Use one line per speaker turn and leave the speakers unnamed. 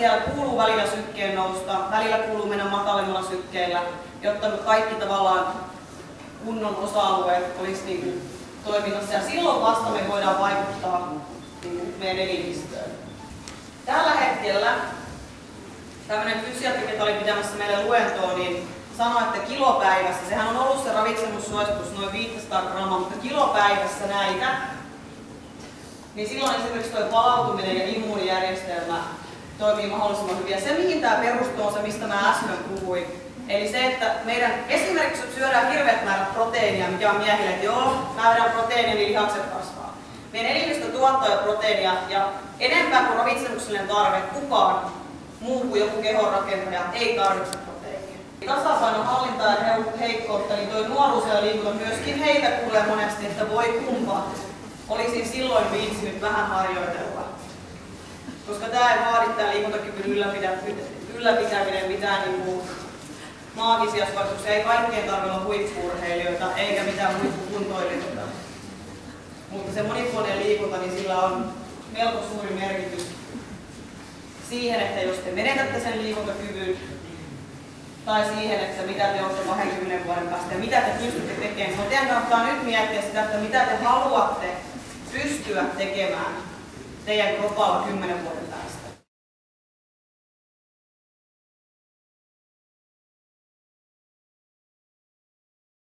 siellä kuuluu välillä sykkeen nousta, välillä kuuluu mennä matalimmalla sykkeillä, jotta kaikki tavallaan kunnon osa-alueet olisi niin toiminnassa. Ja silloin vasta me voidaan vaikuttaa niin meidän elimistöön. Tällä hetkellä tämmöinen fysiatri, joka oli pitämässä meille luentoa, niin sanoi, että kilopäivässä, sehän on ollut se ravitsemussuositus noin 500 grammaa, mutta kilopäivässä näitä, niin silloin esimerkiksi tuo palautuminen ja immuunijärjestelmä toimii mahdollisimman hyvin. Ja se, mihin tämä perustuu, on se, mistä mä äsken puhuin. Eli se, että meidän esimerkiksi syödään hirveät määrät proteiinia, mikä on miehille, että joo, mä vedän proteiinia, niin lihakset kasvaa. Meidän elimistö tuottaa jo proteiinia ja enempää kuin ravitsemuksellinen tarve, kukaan muu kuin joku kehonrakentaja ei tarvitse proteiinia. Tasapainon hallintaa ja heikkoutta, niin tuo nuoruus ja liikunta myöskin heitä kuulee monesti, että voi kumpa. Olisin silloin viitsinyt vähän harjoitella. Koska tämä ei vaadi tämä liikuntakyvyn ylläpitäminen mitään niin maagisia suosituksia. Ei kaikkien tarvitse olla huippu-urheilijoita eikä mitään huippukuntoilijoita. Mutta se monipuolinen liikunta, niin sillä on melko suuri merkitys siihen, että jos te menetätte sen liikuntakyvyn, tai siihen, että mitä te olette 20 vuoden päästä ja mitä te pystytte tekemään. No teidän kannattaa nyt miettiä sitä, että mitä te haluatte pystyä tekemään teidän kropalla 10 vuoden